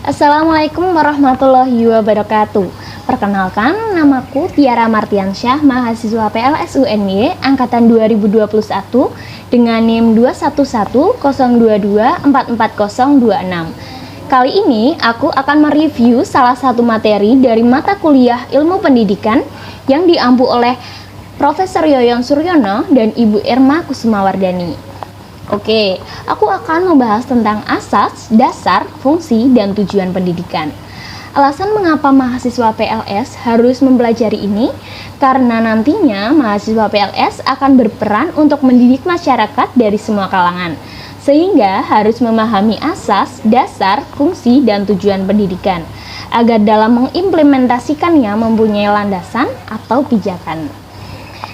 Assalamualaikum warahmatullahi wabarakatuh. Perkenalkan, namaku Tiara Martiansyah, mahasiswa PLS UNY angkatan 2021 dengan NIM 21102244026. Kali ini aku akan mereview salah satu materi dari mata kuliah Ilmu Pendidikan yang diampu oleh Profesor Yoyon Suryono dan Ibu Irma Kusumawardani. Oke, aku akan membahas tentang asas, dasar, fungsi, dan tujuan pendidikan. Alasan mengapa mahasiswa PLS harus mempelajari ini, karena nantinya mahasiswa PLS akan berperan untuk mendidik masyarakat dari semua kalangan, sehingga harus memahami asas, dasar, fungsi, dan tujuan pendidikan, agar dalam mengimplementasikannya mempunyai landasan atau pijakan.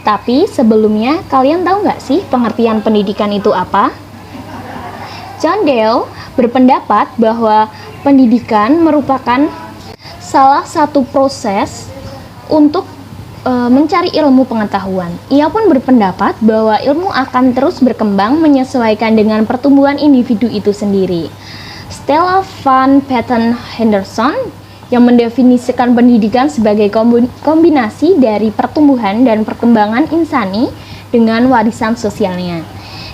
Tapi sebelumnya, kalian tahu nggak sih pengertian pendidikan itu apa? John Dewey berpendapat bahwa pendidikan merupakan salah satu proses untuk mencari ilmu pengetahuan. Ia pun berpendapat bahwa ilmu akan terus berkembang menyesuaikan dengan pertumbuhan individu itu sendiri. Stella Van Patten Henderson yang mendefinisikan pendidikan sebagai kombinasi dari pertumbuhan dan perkembangan insani dengan warisan sosialnya.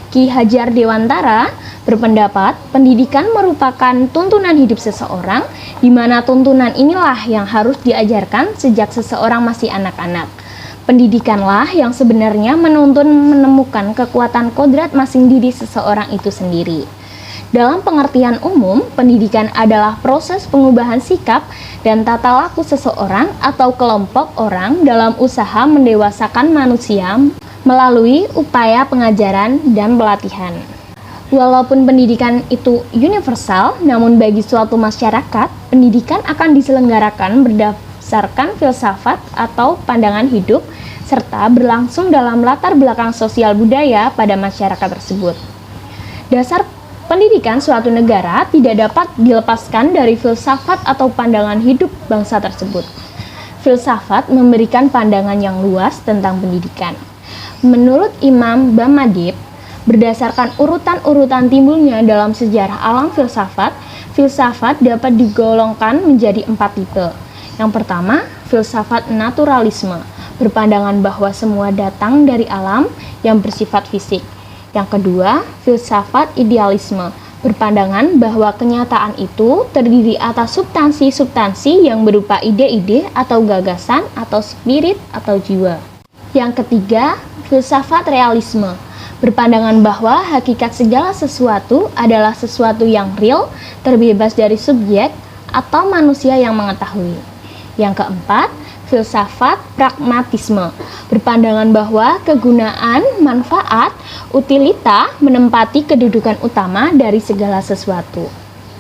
Ki Hajar Dewantara berpendapat pendidikan merupakan tuntunan hidup seseorang, di mana tuntunan inilah yang harus diajarkan sejak seseorang masih anak-anak. Pendidikanlah yang sebenarnya menuntun menemukan kekuatan kodrat masing diri seseorang itu sendiri. Dalam pengertian umum, pendidikan adalah proses pengubahan sikap dan tata laku seseorang atau kelompok orang dalam usaha mendewasakan manusia melalui upaya pengajaran dan pelatihan. Walaupun pendidikan itu universal, namun bagi suatu masyarakat, pendidikan akan diselenggarakan berdasarkan filsafat atau pandangan hidup, serta berlangsung dalam latar belakang sosial budaya pada masyarakat tersebut. Dasar pendidikan suatu negara tidak dapat dilepaskan dari filsafat atau pandangan hidup bangsa tersebut. Filsafat memberikan pandangan yang luas tentang pendidikan. Menurut Imam Bamadib, berdasarkan urutan-urutan timbulnya dalam sejarah alam filsafat, filsafat dapat digolongkan menjadi 4 tipe. Yang pertama, filsafat naturalisme, berpandangan bahwa semua datang dari alam yang bersifat fisik. Yang kedua, filsafat idealisme, berpandangan bahwa kenyataan itu terdiri atas substansi-substansi yang berupa ide-ide atau gagasan atau spirit atau jiwa. Yang ketiga, filsafat realisme, berpandangan bahwa hakikat segala sesuatu adalah sesuatu yang real, terbebas dari subjek atau manusia yang mengetahui. Yang keempat, filsafat pragmatisme, berpandangan bahwa kegunaan, manfaat, utilita menempati kedudukan utama dari segala sesuatu.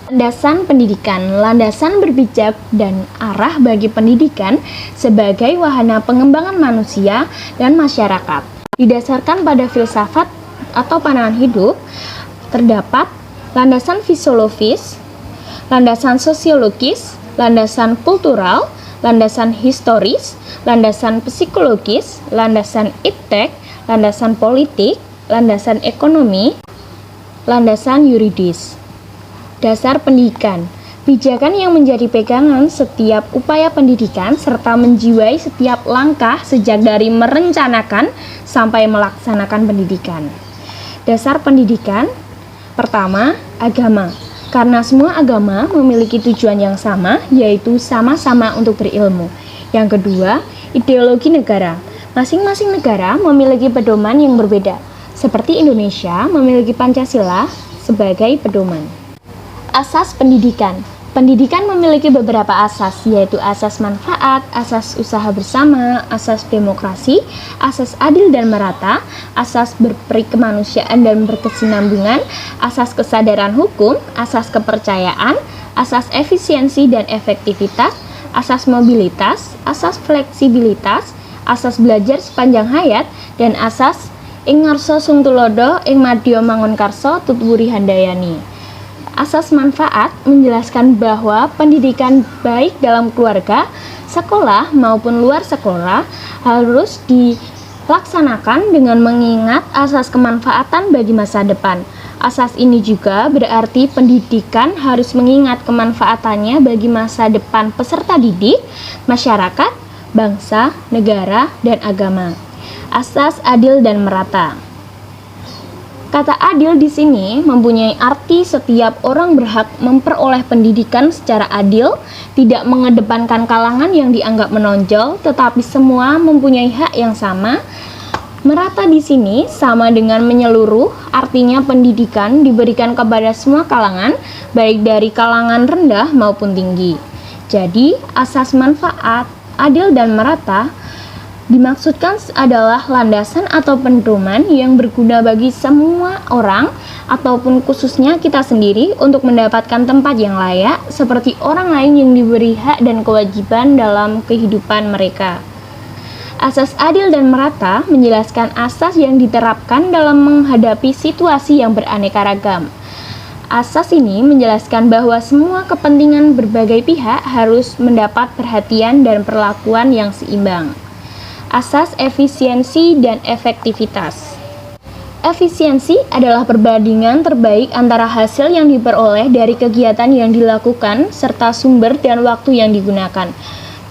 Landasan pendidikan, landasan berpijak dan arah bagi pendidikan sebagai wahana pengembangan manusia dan masyarakat. Didasarkan pada filsafat atau pandangan hidup, terdapat landasan fisiologis, landasan sosiologis, landasan kultural, landasan historis, landasan psikologis, landasan iptek, landasan politik, landasan ekonomi, landasan yuridis. Dasar pendidikan, pijakan yang menjadi pegangan setiap upaya pendidikan serta menjiwai setiap langkah sejak dari merencanakan sampai melaksanakan pendidikan. Dasar pendidikan, pertama, agama. Karena semua agama memiliki tujuan yang sama, yaitu sama-sama untuk berilmu. Yang kedua, ideologi negara. Masing-masing negara memiliki pedoman yang berbeda, seperti Indonesia memiliki Pancasila sebagai pedoman. Asas pendidikan. Pendidikan memiliki beberapa asas, yaitu asas manfaat, asas usaha bersama, asas demokrasi, asas adil dan merata, asas berperikemanusiaan dan berkesinambungan, asas kesadaran hukum, asas kepercayaan, asas efisiensi dan efektivitas, asas mobilitas, asas fleksibilitas, asas belajar sepanjang hayat, dan asas ing ngarsa sung tulodo ing madya mangunkarsa tutwuri handayani. Asas manfaat menjelaskan bahwa pendidikan baik dalam keluarga, sekolah maupun luar sekolah harus dilaksanakan dengan mengingat asas kemanfaatan bagi masa depan. Asas ini juga berarti pendidikan harus mengingat kemanfaatannya bagi masa depan peserta didik, masyarakat, bangsa, negara, dan agama. Asas adil dan merata. Kata adil di sini mempunyai arti setiap orang berhak memperoleh pendidikan secara adil, tidak mengedepankan kalangan yang dianggap menonjol, tetapi semua mempunyai hak yang sama. Merata di sini sama dengan menyeluruh, artinya pendidikan diberikan kepada semua kalangan, baik dari kalangan rendah maupun tinggi. Jadi, asas manfaat, adil dan merata dimaksudkan adalah landasan atau pedoman yang berguna bagi semua orang ataupun khususnya kita sendiri untuk mendapatkan tempat yang layak seperti orang lain yang diberi hak dan kewajiban dalam kehidupan mereka. Asas adil dan merata menjelaskan asas yang diterapkan dalam menghadapi situasi yang beraneka ragam. Asas ini menjelaskan bahwa semua kepentingan berbagai pihak harus mendapat perhatian dan perlakuan yang seimbang. Asas efisiensi dan efektivitas. Efisiensi adalah perbandingan terbaik antara hasil yang diperoleh dari kegiatan yang dilakukan serta sumber dan waktu yang digunakan.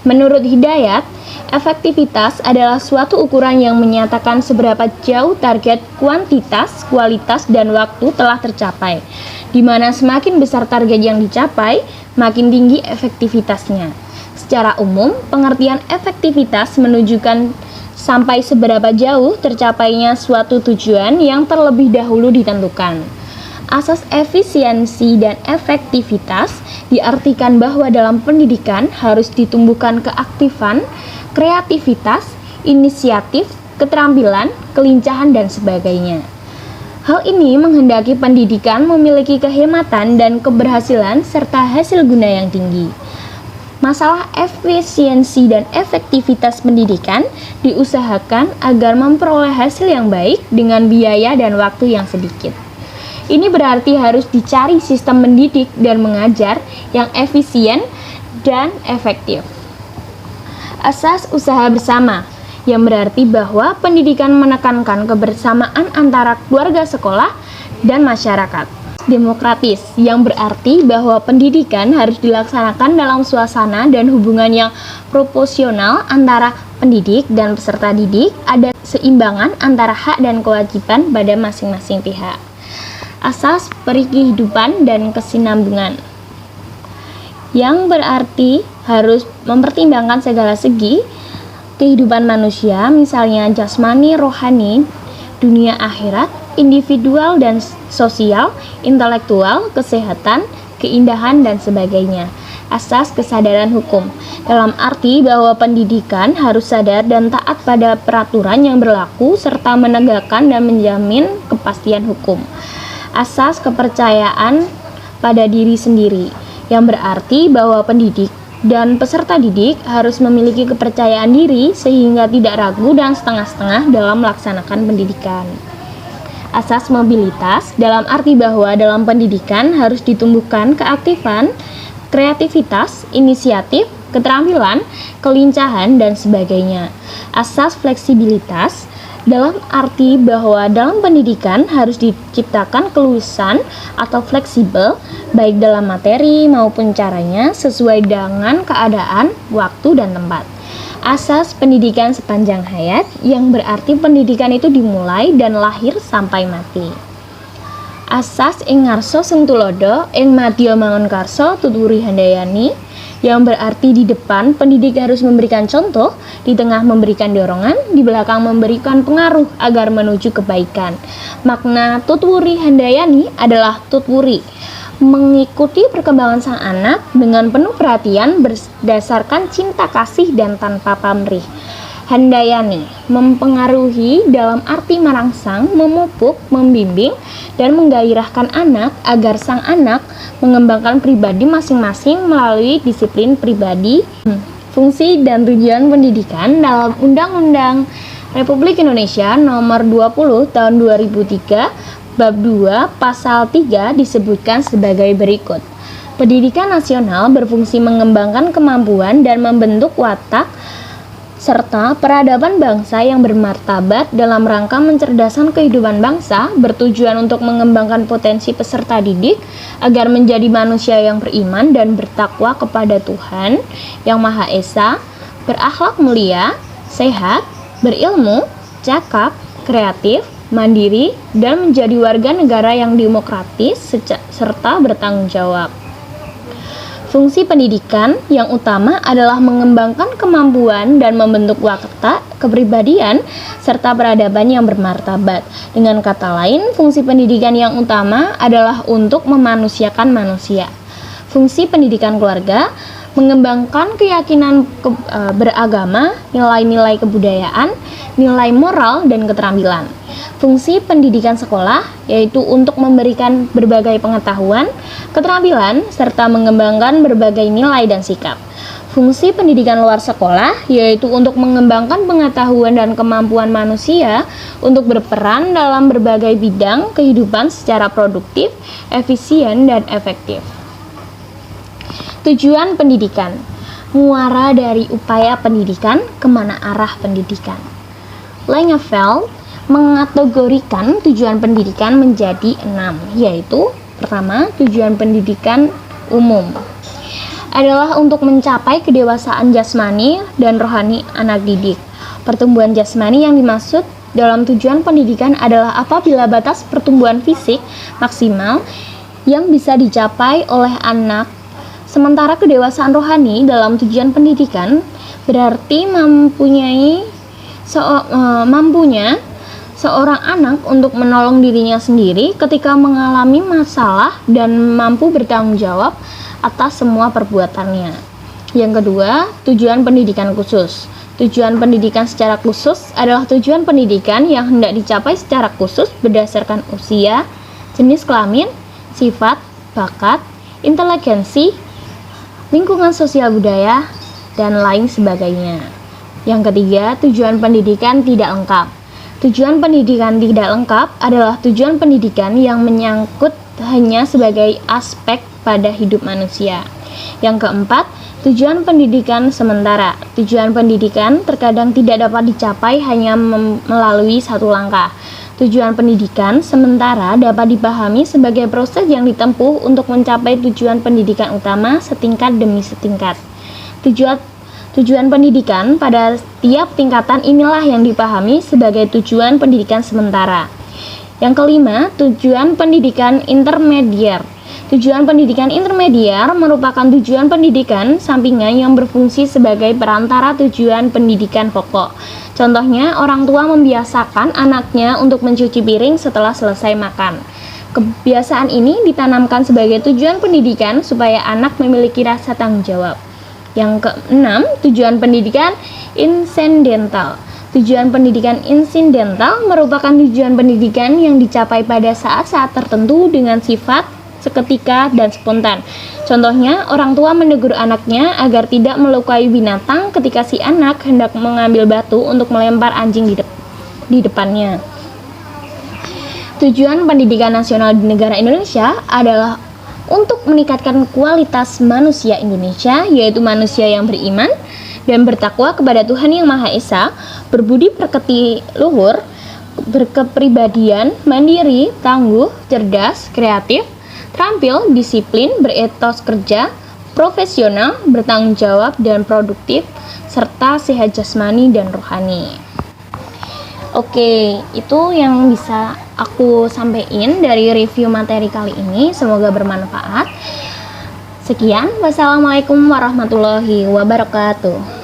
Menurut Hidayat, efektivitas adalah suatu ukuran yang menyatakan seberapa jauh target kuantitas, kualitas, dan waktu telah tercapai, di mana semakin besar target yang dicapai, makin tinggi efektivitasnya. Secara umum, pengertian efektivitas menunjukkan sampai seberapa jauh tercapainya suatu tujuan yang terlebih dahulu ditentukan. Asas efisiensi dan efektivitas diartikan bahwa dalam pendidikan harus ditumbuhkan keaktifan, kreativitas, inisiatif, keterampilan, kelincahan, dan sebagainya. Hal ini menghendaki pendidikan memiliki kehematan dan keberhasilan serta hasil guna yang tinggi. Masalah efisiensi dan efektivitas pendidikan diusahakan agar memperoleh hasil yang baik dengan biaya dan waktu yang sedikit. Ini berarti harus dicari sistem mendidik dan mengajar yang efisien dan efektif. Asas usaha bersama, yang berarti bahwa pendidikan menekankan kebersamaan antara keluarga sekolah dan masyarakat. Demokratis, yang berarti bahwa pendidikan harus dilaksanakan dalam suasana dan hubungan yang proporsional antara pendidik dan peserta didik, ada seimbangan antara hak dan kewajiban pada masing-masing pihak. Asas perikehidupan dan kesinambungan, yang berarti harus mempertimbangkan segala segi kehidupan manusia, misalnya jasmani, rohani, dunia akhirat, individual dan sosial, intelektual, kesehatan, keindahan, dan sebagainya. Asas kesadaran hukum, dalam arti bahwa pendidikan harus sadar dan taat pada peraturan yang berlaku serta menegakkan dan menjamin kepastian hukum. Asas kepercayaan pada diri sendiri, yang berarti bahwa pendidik dan peserta didik harus memiliki kepercayaan diri sehingga tidak ragu dan setengah-setengah dalam melaksanakan pendidikan. Asas mobilitas, dalam arti bahwa dalam pendidikan harus ditumbuhkan keaktifan, kreativitas, inisiatif, keterampilan, kelincahan, dan sebagainya. Asas fleksibilitas, dalam arti bahwa dalam pendidikan harus diciptakan keluasan atau fleksibel, baik dalam materi maupun caranya sesuai dengan keadaan, waktu, dan tempat. Asas pendidikan sepanjang hayat, yang berarti pendidikan itu dimulai dan lahir sampai mati. Asas ing ngarsa sing tulodo, ing madya mangun karsa tuturi handayani, yang berarti di depan pendidik harus memberikan contoh, di tengah memberikan dorongan, di belakang memberikan pengaruh agar menuju kebaikan. Makna tutwuri handayani adalah tutwuri, mengikuti perkembangan sang anak dengan penuh perhatian berdasarkan cinta kasih dan tanpa pamrih. Handayani, mempengaruhi dalam arti merangsang, memupuk, membimbing, dan menggairahkan anak agar sang anak mengembangkan pribadi masing-masing melalui disiplin pribadi. Fungsi dan tujuan pendidikan dalam Undang-Undang Republik Indonesia Nomor 20 Tahun 2003 Bab 2 Pasal 3 disebutkan sebagai berikut. Pendidikan nasional berfungsi mengembangkan kemampuan dan membentuk watak serta peradaban bangsa yang bermartabat dalam rangka mencerdaskan kehidupan bangsa, bertujuan untuk mengembangkan potensi peserta didik agar menjadi manusia yang beriman dan bertakwa kepada Tuhan Yang Maha Esa, berakhlak mulia, sehat, berilmu, cakap, kreatif, mandiri, dan menjadi warga negara yang demokratis serta bertanggung jawab. Fungsi pendidikan yang utama adalah mengembangkan kemampuan dan membentuk watak, kepribadian, serta peradaban yang bermartabat. Dengan kata lain, fungsi pendidikan yang utama adalah untuk memanusiakan manusia. Fungsi pendidikan keluarga mengembangkan keyakinan beragama, nilai-nilai kebudayaan, nilai moral, dan keterampilan. Fungsi pendidikan sekolah yaitu untuk memberikan berbagai pengetahuan, keterampilan, serta mengembangkan berbagai nilai dan sikap. Fungsi pendidikan luar sekolah yaitu untuk mengembangkan pengetahuan dan kemampuan manusia untuk berperan dalam berbagai bidang kehidupan secara produktif, efisien, dan efektif. Tujuan pendidikan, muara dari upaya pendidikan, kemana arah pendidikan. Langeveld mengategorikan tujuan pendidikan menjadi 6, yaitu pertama, tujuan pendidikan umum adalah untuk mencapai kedewasaan jasmani dan rohani anak didik. Pertumbuhan jasmani yang dimaksud dalam tujuan pendidikan adalah apabila batas pertumbuhan fisik maksimal yang bisa dicapai oleh anak, sementara kedewasaan rohani dalam tujuan pendidikan berarti mampunya seorang anak untuk menolong dirinya sendiri ketika mengalami masalah dan mampu bertanggung jawab atas semua perbuatannya. Yang kedua, tujuan pendidikan khusus. Tujuan pendidikan secara khusus adalah tujuan pendidikan yang hendak dicapai secara khusus berdasarkan usia, jenis kelamin, sifat, bakat, inteligensi, lingkungan sosial budaya, dan lain sebagainya. Yang ketiga, tujuan pendidikan tidak lengkap. Tujuan pendidikan tidak lengkap adalah tujuan pendidikan yang menyangkut hanya sebagai aspek pada hidup manusia. Yang keempat, tujuan pendidikan sementara. Tujuan pendidikan terkadang tidak dapat dicapai hanya melalui satu langkah. Tujuan pendidikan sementara dapat dipahami sebagai proses yang ditempuh untuk mencapai tujuan pendidikan utama setingkat demi setingkat. Tujuan pendidikan pada tiap tingkatan inilah yang dipahami sebagai tujuan pendidikan sementara. Yang kelima, tujuan pendidikan intermedier. Tujuan pendidikan intermedier merupakan tujuan pendidikan sampingan yang berfungsi sebagai perantara tujuan pendidikan pokok. Contohnya, orang tua membiasakan anaknya untuk mencuci piring setelah selesai makan. Kebiasaan ini ditanamkan sebagai tujuan pendidikan supaya anak memiliki rasa tanggung jawab. Yang keenam, tujuan pendidikan insidental. Tujuan pendidikan insidental merupakan tujuan pendidikan yang dicapai pada saat-saat tertentu dengan sifat seketika dan spontan. Contohnya, orang tua menegur anaknya agar tidak melukai binatang ketika si anak hendak mengambil batu untuk melempar anjing di depannya. Tujuan pendidikan nasional di negara Indonesia adalah untuk meningkatkan kualitas manusia Indonesia, yaitu manusia yang beriman dan bertakwa kepada Tuhan Yang Maha Esa, berbudi pekerti luhur, berkepribadian, mandiri, tangguh, cerdas, kreatif, terampil, disiplin, beretos kerja, profesional, bertanggung jawab, dan produktif, serta sehat jasmani dan rohani. Oke, itu yang bisa aku sampaikan dari review materi kali ini. Semoga bermanfaat. Sekian, wassalamualaikum warahmatullahi wabarakatuh.